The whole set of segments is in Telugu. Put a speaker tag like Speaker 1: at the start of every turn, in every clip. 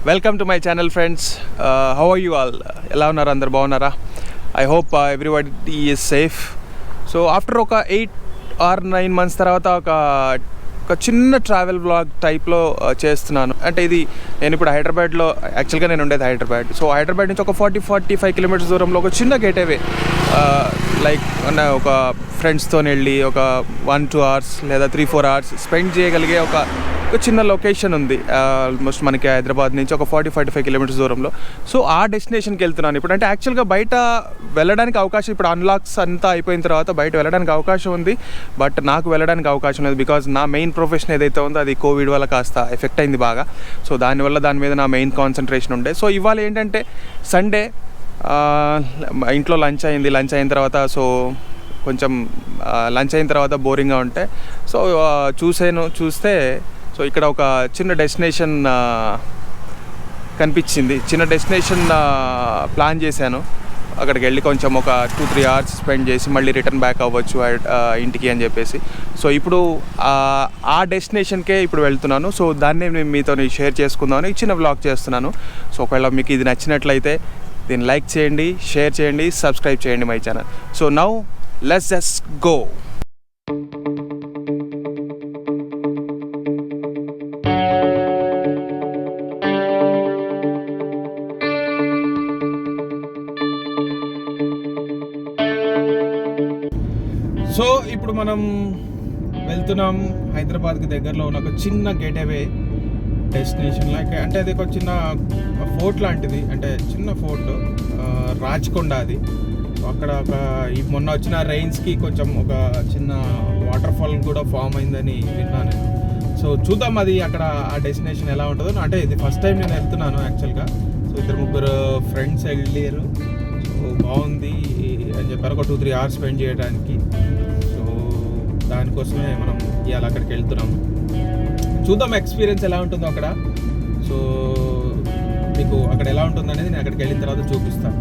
Speaker 1: Welcome to my channel friends. How are you all? ఎలా ఉన్నారు? అందరు బాగున్నారా? I hope everybody is safe. So after ఒక 8 or 9 months తర్వాత ఒక చిన్న ట్రావెల్ వ్లాగ్ టైప్లో చేస్తున్నాను. అంటే ఇది నేను ఇప్పుడు హైదరాబాద్లో, యాక్చువల్గా నేను ఉండేది హైదరాబాద్. సో హైదరాబాద్ నుంచి ఒక 40-45 kilometers దూరంలో ఒక చిన్న గేట్వే, లైక్ ఒక ఫ్రెండ్స్తో వెళ్ళి ఒక 1-2 hours లేదా 3-4 hours స్పెండ్ చేయగలిగే ఒక చిన్న లొకేషన్ ఉంది. ఆల్మోస్ట్ మనకి హైదరాబాద్ నుంచి ఒక 40-45 kilometers దూరంలో. సో ఆ డెస్టినేషన్కి వెళ్తున్నాను ఇప్పుడు. అంటే యాక్చువల్గా బయట వెళ్ళడానికి అవకాశం, ఇప్పుడు అన్లాక్స్ అంతా అయిపోయిన తర్వాత బయట వెళ్ళడానికి అవకాశం ఉంది, బట్ నాకు వెళ్ళడానికి అవకాశం లేదు. బికాజ్ నా మెయిన్ ప్రొఫెషన్ ఏదైతే ఉందో అది కోవిడ్ వల్ల కాస్త ఎఫెక్ట్ అయింది బాగా. సో దానివల్ల దాని మీద నా మెయిన్ కాన్సన్ట్రేషన్ ఉండే. సో ఇవాళ ఏంటంటే సండే, ఇంట్లో లంచ్ అయిన తర్వాత, సో కొంచెం లంచ్ అయిన తర్వాత బోరింగ్గా ఉంటే సో చూస్తే సో ఇక్కడ ఒక చిన్న డెస్టినేషన్ కనిపించింది. చిన్న డెస్టినేషన్ ప్లాన్ చేశాను. అక్కడికి వెళ్ళి కొంచెం ఒక 2-3 hours స్పెండ్ చేసి మళ్ళీ రిటర్న్ బ్యాక్ అవ్వచ్చు ఇంటికి అని చెప్పేసి. సో ఇప్పుడు ఆ డెస్టినేషన్కే ఇప్పుడు వెళ్తున్నాను. సో దాన్ని నేను మీతో షేర్ చేసుకుందామని చిన్న వ్లాగ్ చేస్తున్నాను. సో ఒకవేళ మీకు ఇది నచ్చినట్లయితే దీన్ని లైక్ చేయండి, షేర్ చేయండి, సబ్స్క్రైబ్ చేయండి my channel. So now let's just go. So ఇప్పుడు మనం వెళ్తున్నాం హైదరాబాద్కి దగ్గరలో ఉన్న ఒక చిన్న గేట్వే డెస్టినేషన్. లైక్ అంటే అది ఒక చిన్న ఫోర్ట్ లాంటిది, అంటే చిన్న ఫోర్ట్, రాచకొండ అది. అక్కడ మొన్న వచ్చిన రైన్స్కి కొంచెం ఒక చిన్న వాటర్ ఫాల్ కూడా ఫామ్ అయిందని విన్నాను. సో చూద్దాం అది అక్కడ ఆ డెస్టినేషన్ ఎలా ఉంటుందో. అంటే ఇది ఫస్ట్ టైం నేను వెళ్తున్నాను యాక్చువల్గా. సో 2-3 ఫ్రెండ్స్ వెళ్ళారు. సో బాగుంది అని చెప్పారు, ఒక 2-3 hours స్పెండ్ చేయడానికి. సో దానికోసమే మనం ఇవాళ అక్కడికి వెళ్తున్నాము. చూద్దాం ఎక్స్పీరియన్స్ ఎలా ఉంటుందో అక్కడ. సో మీకు అక్కడ ఎలా ఉంటుంది అనేది నేను అక్కడికి వెళ్ళిన తర్వాత చూపిస్తాను.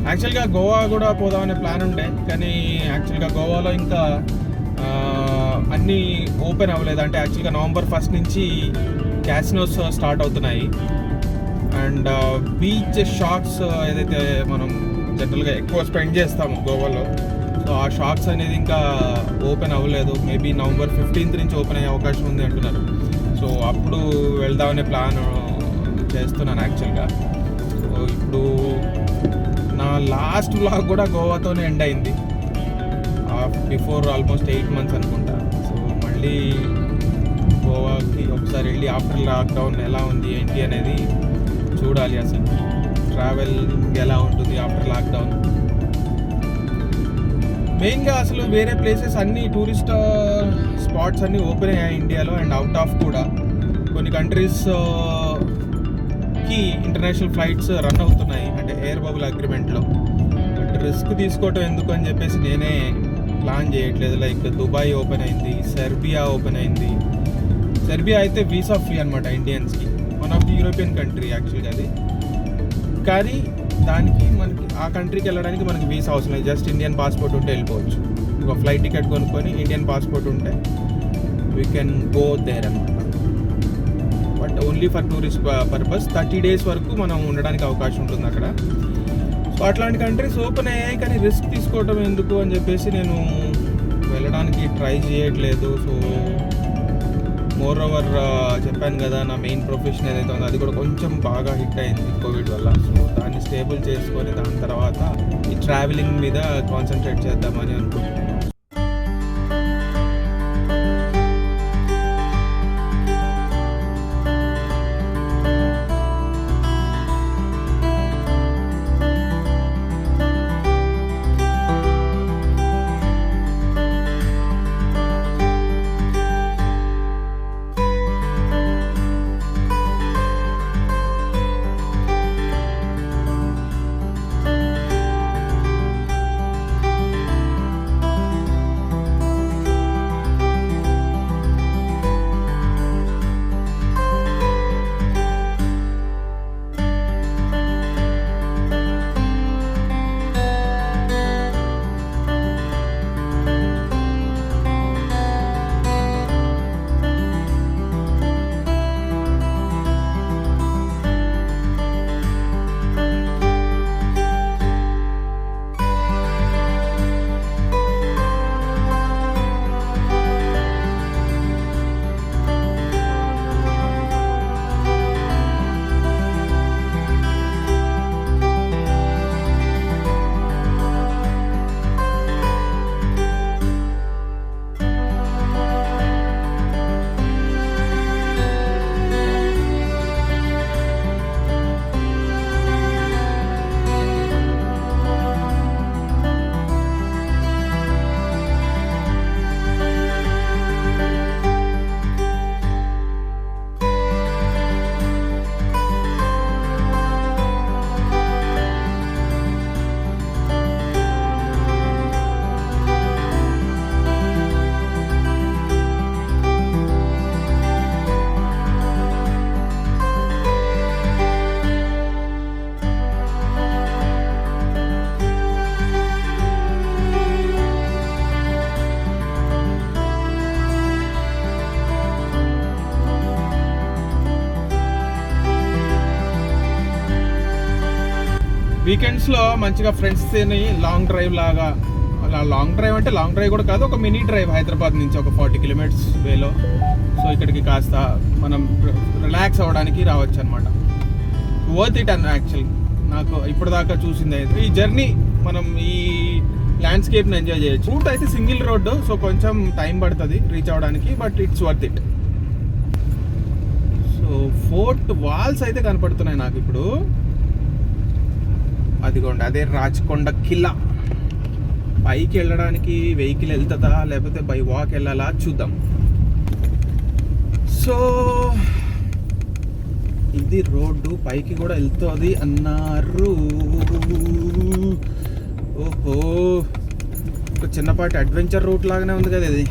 Speaker 1: యాక్చువల్గా గోవా కూడా పోదామనే ప్లాన్ ఉండే, కానీ యాక్చువల్గా గోవాలో ఇంకా అన్నీ ఓపెన్ అవ్వలేదు. అంటే యాక్చువల్గా November 1st నుంచి క్యాసినోస్ స్టార్ట్ అవుతున్నాయి. అండ్ బీచ్ షాక్స్ ఏదైతే మనం జనరల్గా ఎక్కువ స్పెండ్ చేస్తాము గోవాలో, సో ఆ షాక్స్ అనేది ఇంకా ఓపెన్ అవ్వలేదు. మేబీ November 15th నుంచి ఓపెన్ అయ్యే అవకాశం ఉంది అంటున్నారు. సో అప్పుడు వెళ్దామనే ప్లాన్ చేస్తున్నాను యాక్చువల్గా. సో ఇప్పుడు నా లాస్ట్ వ్లాగ్ కూడా గోవాతోనే ఎండ్ అయింది, బిఫోర్ ఆల్మోస్ట్ 8 months అనుకుంటా. సో మళ్ళీ గోవాకి ఒకసారి వెళ్ళి ఆఫ్టర్ లాక్డౌన్ ఎలా ఉంది ఏంటి అనేది చూడాలి. అసలు ట్రావెల్ ఎలా ఉంటుంది ఆఫ్టర్ లాక్డౌన్. మెయిన్గా అసలు వేరే ప్లేసెస్ అన్నీ, టూరిస్ట్ స్పాట్స్ అన్నీ ఓపెన్ అయ్యాయి ఇండియాలో అండ్ అవుట్ ఆఫ్ కూడా. కొన్ని కంట్రీస్కి ఇంటర్నేషనల్ ఫ్లైట్స్ రన్ అవుతున్నాయి, అంటే ఎయిర్ బబుల్ అగ్రిమెంట్లో. బట్ రిస్క్ తీసుకోవటం ఎందుకు అని చెప్పేసి నేనే ప్లాన్ చేయట్లేదు. లైక్ దుబాయ్ ఓపెన్ అయింది, సెర్బియా ఓపెన్ అయింది. సెర్బియా అయితే వీసా ఫ్రీ అనమాట ఇండియన్స్కి, one of the European country యాక్చువల్గా అది. కానీ దానికి మనకి ఆ కంట్రీకి వెళ్ళడానికి మనకి వీసా అవసరం లేదు, జస్ట్ ఇండియన్ పాస్పోర్ట్ ఉంటే వెళ్ళిపోవచ్చు. ఒక ఫ్లైట్ టికెట్ కొనుక్కొని ఇండియన్ పాస్పోర్ట్ ఉంటే వీ కెన్ గో దేర్ అనమాట. But only for tourist purpose 30 days వరకు మనం ఉండడానికి అవకాశం ఉంటుంది అక్కడ. సో అట్లాంటి కంట్రీస్ ఓపెన్ అయ్యాయి, కానీ రిస్క్ తీసుకోవటం ఎందుకు అని చెప్పేసి నేను వెళ్ళడానికి ట్రై చేయట్లేదు. సో మోర్ ఓవర్ చెప్పాను కదా, నా మెయిన్ ప్రొఫెషన్ ఏదైతే ఉందో అది కూడా కొంచెం బాగా హిట్ అయింది కోవిడ్ వల్ల. సో దాన్ని స్టేబుల్ చేసుకొని దాని తర్వాత ఈ ట్రావెలింగ్ మీద కాన్సన్ట్రేట్ చేద్దామని అనుకుంటున్నాను. వీకెండ్స్లో మంచిగా ఫ్రెండ్స్ని లాంగ్ డ్రైవ్ లాగా, అలా లాంగ్ డ్రైవ్ అంటే లాంగ్ డ్రైవ్ కూడా కాదు, ఒక మినీ డ్రైవ్ హైదరాబాద్ నుంచి ఒక 40 కిలోమీటర్స్ వేలో. సో ఇక్కడికి కాస్త మనం రిలాక్స్ అవ్వడానికి రావచ్చు అనమాట. వర్త్ ఇట్ అన్న యాక్చువల్ నాకు ఇప్పటిదాకా చూసింది అయితే. ఈ జర్నీ మనం ఈ ల్యాండ్స్కేప్ని ఎంజాయ్ చేయొచ్చు. రూట్ అయితే సింగిల్ రోడ్డు, సో కొంచెం టైం పడుతుంది రీచ్ అవ్వడానికి, but it's worth it. So fort walls అయితే కనపడుతున్నాయి నాకు ఇప్పుడు. అదిగోండి, అదే రాచకొండ కిలా. పైకి వెళ్ళడానికి వెహికల్ వెళ్తుందా లేకపోతే బై వాక్ వెళ్ళాలా చూద్దాం. సో ఇది రోడ్డు, పైకి కూడా వెళ్తుంది అన్నారు. ఓహో, ఒక చిన్నపాటి అడ్వెంచర్ రూట్ లాగానే ఉంది కదా ఇది.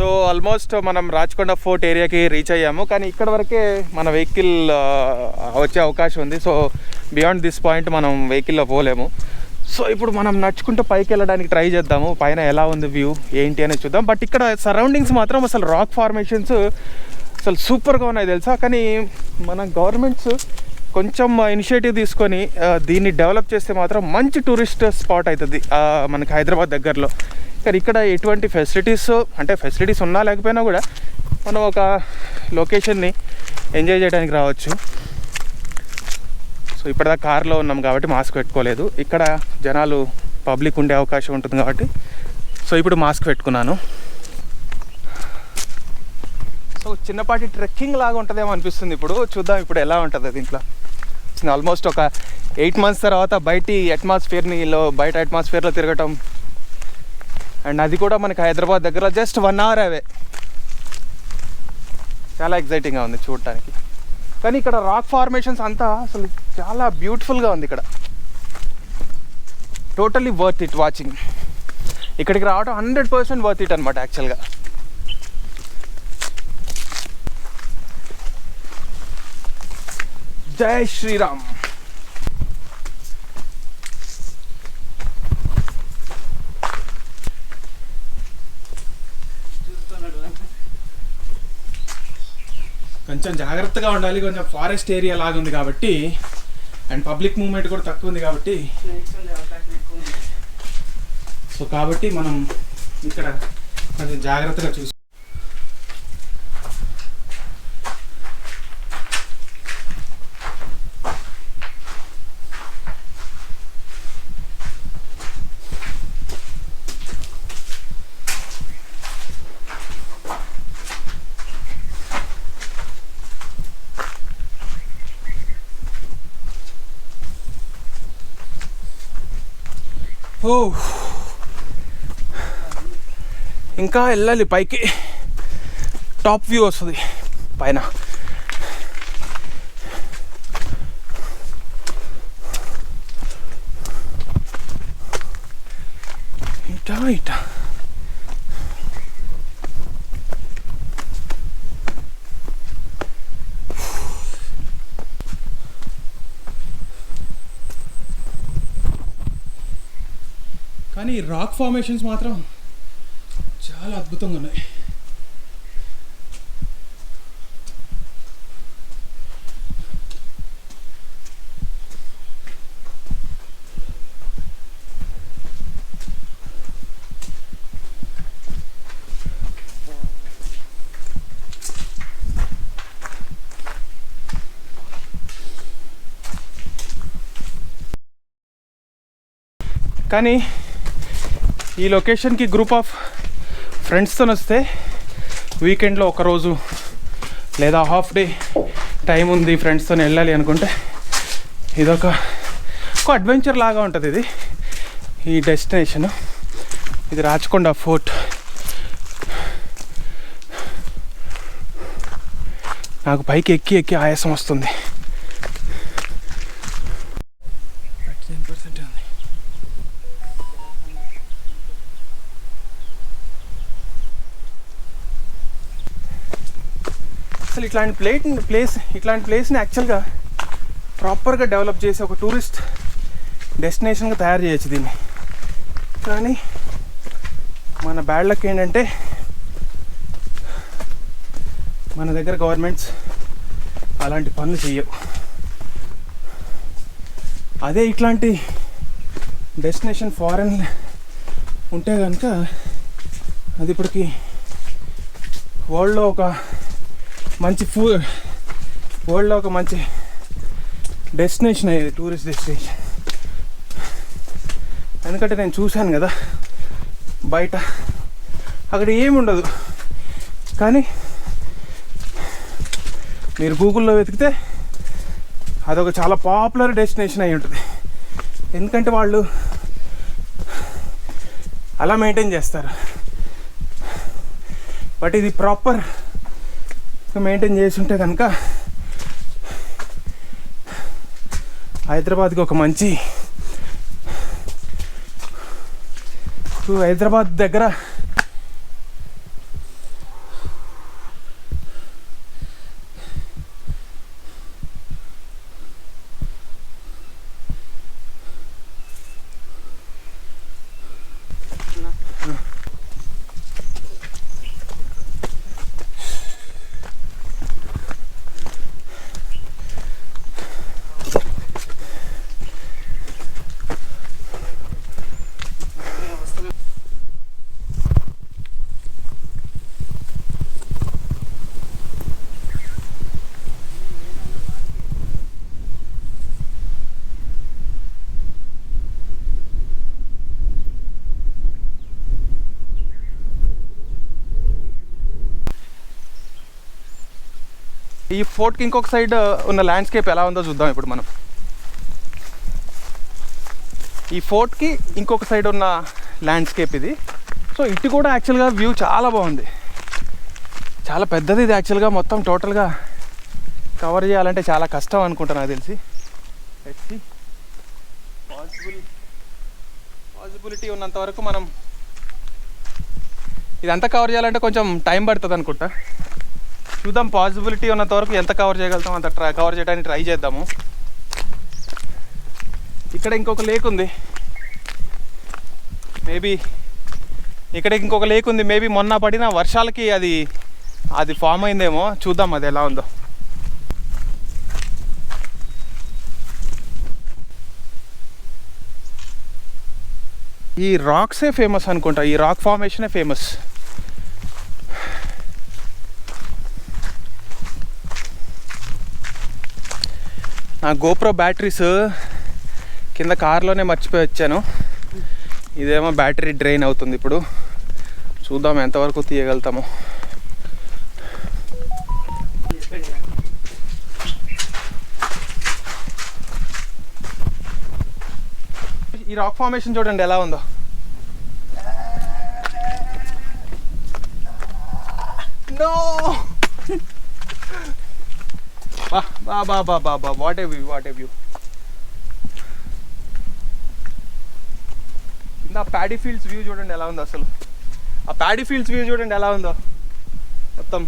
Speaker 1: సో ఆల్మోస్ట్ మనం రాచకొండ ఫోర్ట్ ఏరియాకి రీచ్ అయ్యాము, కానీ ఇక్కడ వరకే మన వెహికల్ వచ్చే అవకాశం ఉంది. సో బియాండ్ దిస్ పాయింట్ మనం వెహికల్లో పోలేము. సో ఇప్పుడు మనం నడుచుకుంటూ పైకి వెళ్ళడానికి ట్రై చేద్దాము. పైన ఎలా ఉంది వ్యూ ఏంటి అనేది చూద్దాం. బట్ ఇక్కడ సరౌండింగ్స్ మాత్రం అసలు రాక్ ఫార్మేషన్స్ అసలు సూపర్గా ఉన్నాయి తెలుసా. కానీ మన గవర్నమెంట్స్ కొంచెం ఇనిషియేటివ్ తీసుకొని దీన్ని డెవలప్ చేస్తే మాత్రం మంచి టూరిస్ట్ స్పాట్ అవుతుంది మనకి హైదరాబాద్ దగ్గరలో. కానీ ఇక్కడ ఎటువంటి ఫెసిలిటీస్ ఉన్నా లేకపోయినా కూడా మనం ఒక లొకేషన్ని ఎంజాయ్ చేయడానికి రావచ్చు. సో ఇప్పటిదాకా కార్లో ఉన్నాం కాబట్టి మాస్క్ పెట్టుకోలేదు. ఇక్కడ జనాలు పబ్లిక్ ఉండే అవకాశం ఉంటుంది కాబట్టి సో ఇప్పుడు మాస్క్ పెట్టుకున్నాను. సో చిన్నపాటి ట్రెక్కింగ్ లాగా ఉంటుందేమో అనిపిస్తుంది. ఇప్పుడు చూద్దాం ఇప్పుడు ఎలా ఉంటుంది దీంట్లో. ఆల్మోస్ట్ ఒక 8 months తర్వాత బయట అట్మాస్ఫియర్లో తిరగటం, అండ్ అది కూడా మనకి హైదరాబాద్ దగ్గర జస్ట్ 1 hour అవే. చాలా ఎగ్జైటింగ్గా ఉంది చూడటానికి. కానీ ఇక్కడ రాక్ ఫార్మేషన్స్ అంతా అసలు చాలా బ్యూటిఫుల్గా ఉంది. ఇక్కడ టోటలీ వర్త్ ఇట్ వాచింగ్. ఇక్కడికి రావడం 100% వర్త్ ఇట్ అనమాట యాక్చువల్గా. జై శ్రీరామ్. కొంచెం జాగ్రత్తగా ఉండాలి, కొంచెం ఫారెస్ట్ ఏరియా లాగా ఉంది కాబట్టి, అండ్ పబ్లిక్ మూవ్మెంట్ కూడా తక్కువ ఉంది కాబట్టి, సో కాబట్టి మనం ఇక్కడ కొంచెం జాగ్రత్తగా చూసి. ఇంకా వెళ్ళాలి పైకి, టాప్ వ్యూ వస్తుంది పైన. ఇటా కానీ రాక్ ఫార్మేషన్స్ మాత్రం చాలా అద్భుతంగా ఉన్నాయి. కానీ ఈ లొకేషన్కి గ్రూప్ ఆఫ్ ఫ్రెండ్స్తో వస్తే వీకెండ్లో ఒకరోజు లేదా హాఫ్ డే టైం ఉంది ఫ్రెండ్స్తో వెళ్ళాలి అనుకుంటే ఇదొక అడ్వెంచర్ లాగా ఉంటుంది. ఇది ఈ డెస్టినేషను, ఇది రాచకొండ ఫోర్ట్. నాకు పైకి ఎక్కి ఆయాసం వస్తుంది. 10% ఉంది. అసలు ఇట్లాంటి ప్లేస్ని యాక్చువల్గా ప్రాపర్గా డెవలప్ చేసి ఒక టూరిస్ట్ డెస్టినేషన్గా తయారు చేయొచ్చు దీన్ని. కానీ మన బ్యాడ్ లక్ ఏంటంటే మన దగ్గర గవర్నమెంట్స్ అలాంటి పనులు చెయ్యవు. అదే ఇట్లాంటి డెస్టినేషన్ ఫారెన్ ఉంటే కనుక అది ఇప్పటికి వరల్డ్లో ఒక మంచి డెస్టినేషన్ అయ్యేది, టూరిస్ట్ డెస్టినేషన్. ఎందుకంటే నేను చూశాను కదా బయట, అక్కడ ఏమి ఉండదు. కానీ మీరు గూగుల్లో వెతికితే అదొక చాలా పాపులర్ డెస్టినేషన్ అయి ఉంటుంది. ఎందుకంటే వాళ్ళు అలా మెయింటైన్ చేస్తారు. బట్ ఇది ప్రాపర్ మెయింటైన్ చేసి ఉంటే కనుక హైదరాబాద్కి ఒక మంచి, హైదరాబాద్ దగ్గర ఈ ఫోర్ట్కి ఇంకొక సైడ్ ఉన్న ల్యాండ్స్కేప్ ఎలా ఉందో చూద్దాం ఇప్పుడు మనం. ఈ ఫోర్ట్కి ఇంకొక సైడ్ ఉన్న ల్యాండ్స్కేప్ ఇది. సో ఇటు కూడా యాక్చువల్గా వ్యూ చాలా బాగుంది, చాలా పెద్దది ఇది. యాక్చువల్గా మొత్తం టోటల్గా కవర్ చేయాలంటే చాలా కష్టం అనుకుంటా నాకు తెలిసి. పాసిబిలిటీ ఉన్నంత వరకు మనం ఇదంతా కవర్ చేయాలంటే కొంచెం టైం పడుతుంది అనుకుంటా. చూద్దాం, పాసిబిలిటీ ఉన్నంత వరకు ఎంత కవర్ చేయగలుగుతాం అంత కవర్ చేయడానికి ట్రై చేద్దాము. ఇక్కడ ఇంకొక లేక్ ఉంది, మేబీ మొన్న పడిన వర్షాలకి అది ఫామ్ అయిందేమో. చూద్దాం అది ఎలా ఉందో. ఈ రాక్సే ఫేమస్ అనుకుంటా, ఈ రాక్ ఫార్మేషనే ఫేమస్. నా గోప్రో బ్యాటరీస్ కింద కార్లోనే మర్చిపోయి వచ్చాను. ఇదేమో బ్యాటరీ డ్రైన్ అవుతుంది. ఇప్పుడు చూద్దాం ఎంతవరకు తీయగలుగుతాము. ఈ రాక్ ఫార్మేషన్ చూడండి ఎలా ఉందో. నో బా వాట్ ఏ వ్యూ. కింద ప్యాడీ ఫీల్డ్స్ వ్యూ చూడండి ఎలా ఉందో. అసలు ఆ ప్యాడీ ఫీల్డ్స్ వ్యూ చూడండి ఎలా ఉందో మొత్తం.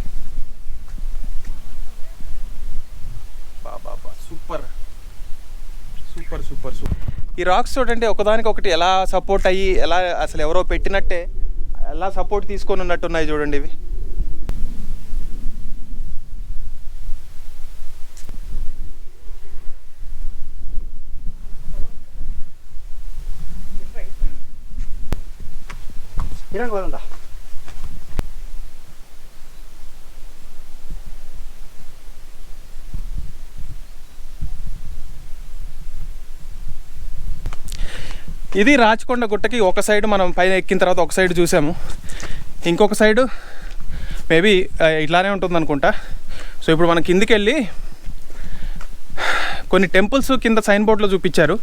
Speaker 1: Super super super super. ఈ రాక్స్ చూడండి ఒకదానికొకటి ఎలా సపోర్ట్ అయ్యి, ఎలా అసలు ఎవరో పెట్టినట్టే ఎలా సపోర్ట్ తీసుకొని ఉన్నట్టున్నాయి చూడండి ఇవి. ఇది రాచకొండ గుట్టకి ఒక సైడ్ మనం పైన ఎక్కిన తర్వాత ఒక సైడ్ చూసాము, ఇంకొక సైడు మేబీ ఇట్లానే ఉంటుంది అనుకుంటా. సో ఇప్పుడు మనం కిందికి వెళ్ళి కొన్ని టెంపుల్స్ కింద సైన్ బోర్డ్లో చూపించారు.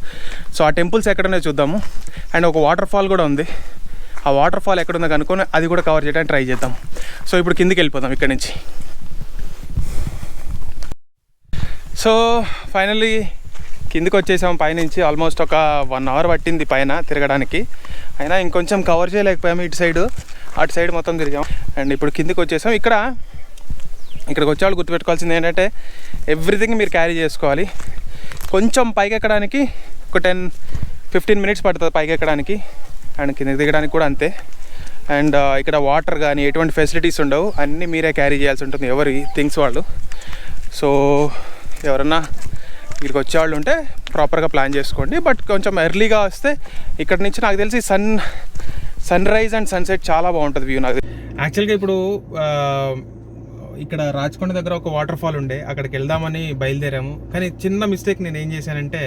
Speaker 1: సో ఆ టెంపుల్స్ ఎక్కడున్నాయో చూద్దాము. అండ్ ఒక వాటర్ ఫాల్ కూడా ఉంది, ఆ వాటర్ ఫాల్ ఎక్కడుందో కనుక్కొని అది కూడా కవర్ చేయడానికి ట్రై చేద్దాం. సో ఇప్పుడు కిందికి వెళ్ళిపోదాం ఇక్కడ నుంచి. సో ఫైనల్లీ కిందికి వచ్చేసాం పైనుంచి. ఆల్మోస్ట్ ఒక 1 అవర్ పట్టింది పైన తిరగడానికి, అయినా ఇంకొంచెం కవర్ చేయలేకపోయాము. ఇటు సైడు అటు సైడ్ మొత్తం తిరిగాం. అండ్ ఇప్పుడు కిందికి వచ్చేసాం. ఇక్కడికి వచ్చేవాళ్ళు గుర్తుపెట్టుకోవాల్సింది ఏంటంటే ఎవ్రీథింగ్ మీరు క్యారీ చేసుకోవాలి. కొంచెం పైకి ఎక్కడానికి ఒక 10-15 మినిట్స్ పడుతుంది పైకి ఎక్కడానికి, అండ్ కిందకి దిగడానికి కూడా అంతే. అండ్ ఇక్కడ వాటర్ కానీ ఎటువంటి ఫెసిలిటీస్ ఉండవు, అన్నీ మీరే క్యారీ చేయాల్సి ఉంటుంది, ఎవరి థింగ్స్ వాళ్ళు. సో ఎవరన్నా ఇక్కడికి వచ్చేవాళ్ళు ఉంటే ప్రాపర్గా ప్లాన్ చేసుకోండి. బట్ కొంచెం ఎర్లీగా వస్తే ఇక్కడ నుంచి నాకు తెలిసి సన్ రైజ్ అండ్ సన్సెట్ చాలా బాగుంటుంది వ్యూ. నాకు యాక్చువల్గా ఇప్పుడు ఇక్కడ రాచకొండ దగ్గర ఒక వాటర్ ఫాల్ ఉండే, అక్కడికి వెళ్దామని బయలుదేరాము. కానీ చిన్న మిస్టేక్ నేను ఏం చేశానంటే,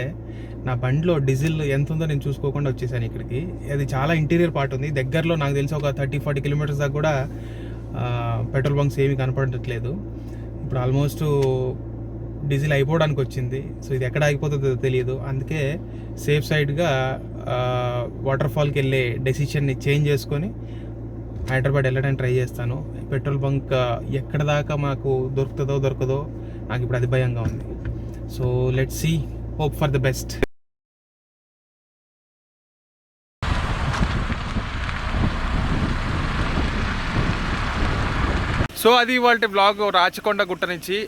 Speaker 1: నా బండిలో డీజిల్ ఎంత ఉందో నేను చూసుకోకుండా వచ్చేసాను ఇక్కడికి. అది చాలా ఇంటీరియర్ పార్ట్ ఉంది, దగ్గరలో నాకు తెలిసి ఒక 30-40 కిలోమీటర్స్ దాకా కూడా పెట్రోల్ బంక్స్ ఏమీ కనపడట్లేదు. ఇప్పుడు ఆల్మోస్ట్ డీజిల్ అయిపోవడానికి వచ్చింది. సో ఇది ఎక్కడ ఆగిపోతుందో తెలియదు, అందుకే సేఫ్ సైడ్గా వాటర్ ఫాల్కి వెళ్ళే డెసిషన్ని చేంజ్ చేసుకొని హైదరాబాద్ వెళ్ళడానికి ట్రై చేస్తాను. పెట్రోల్ బంక్ ఎక్కడ దాకా మాకు దొరకదో నాకు ఇప్పుడు అది భయంగా ఉంది. So let's see, hope for the best. So అది వాళ్ళ వ్లాగ్ రాచకొండ గుట్ట నుంచి.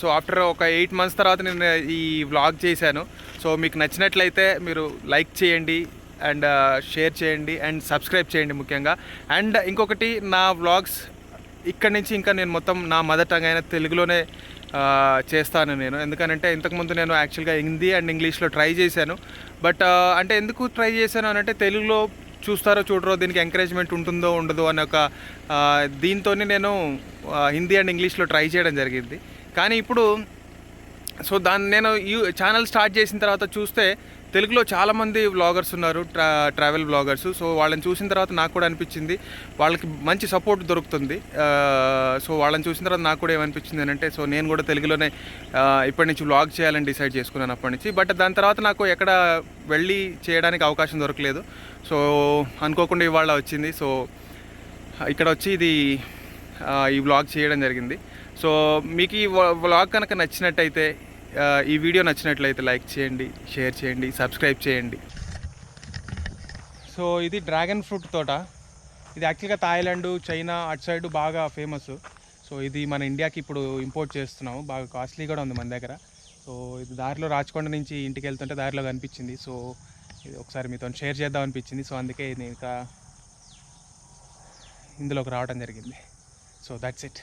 Speaker 1: సో ఆఫ్టర్ ఒక 8 months తర్వాత నేను ఈ వ్లాగ్ చేశాను. సో మీకు నచ్చినట్లయితే మీరు లైక్ చేయండి అండ్ షేర్ చేయండి అండ్ సబ్స్క్రైబ్ చేయండి ముఖ్యంగా. అండ్ ఇంకొకటి, నా వ్లాగ్స్ ఇక్కడి నుంచి ఇంకా నేను మొత్తం నా మదర్ టంగ్ అయిన తెలుగులోనే చేస్తాను నేను. ఎందుకనంటే ఇంతకుముందు నేను యాక్చువల్గా హిందీ అండ్ ఇంగ్లీష్లో ట్రై చేశాను. బట్ అంటే ఎందుకు ట్రై చేశాను అని అంటే, తెలుగులో చూస్తారో చూడరో, దీనికి ఎంకరేజ్మెంట్ ఉంటుందో ఉండదో అనే ఒక దీంతో నేను హిందీ అండ్ ఇంగ్లీష్లో ట్రై చేయడం జరిగింది. కానీ ఇప్పుడు సో దాన్ని నేను ఛానల్ స్టార్ట్ చేసిన తర్వాత చూస్తే తెలుగులో చాలామంది వ్లాగర్స్ ఉన్నారు, ట్రావెల్ వ్లాగర్స్. సో వాళ్ళని చూసిన తర్వాత నాకు కూడా అనిపించింది వాళ్ళకి మంచి సపోర్ట్ దొరుకుతుంది. సో వాళ్ళని చూసిన తర్వాత నాకు కూడా ఏమనిపించింది అని అంటే, సో నేను కూడా తెలుగులోనే ఇప్పటి నుంచి వ్లాగ్ చేయాలని డిసైడ్ చేసుకున్నాను అప్పటి నుంచి. బట్ దాని తర్వాత నాకు ఎక్కడ వెళ్ళి చేయడానికి అవకాశం దొరకలేదు. సో అనుకోకుండా ఇవాళ వచ్చింది. సో ఇక్కడ వచ్చి ఈ వ్లాగ్ చేయడం జరిగింది. సో మీకు ఈ వ్లాగ్ కనుక నచ్చినట్టయితే, ఈ వీడియో నచ్చినట్లయితే లైక్ చేయండి, షేర్ చేయండి, సబ్స్క్రైబ్ చేయండి. సో ఇది డ్రాగన్ ఫ్రూట్ తోట. ఇది యాక్చువల్గా థాయిలాండ్, చైనా అటు సైడ్ బాగా ఫేమస్. సో ఇది మన ఇండియాకి ఇప్పుడు ఇంపోర్ట్ చేస్తున్నాము, బాగా కాస్ట్లీ కూడా ఉంది మన దగ్గర. సో ఇది దారిలో రాచకొండ నుంచి ఇంటికి వెళ్తుంటే దారిలో కనిపించింది. సో ఇది ఒకసారి మీతో షేర్ చేద్దాం అనిపించింది. సో అందుకే నేను ఇంకా ఇందులోకి రావడం జరిగింది. So that's it.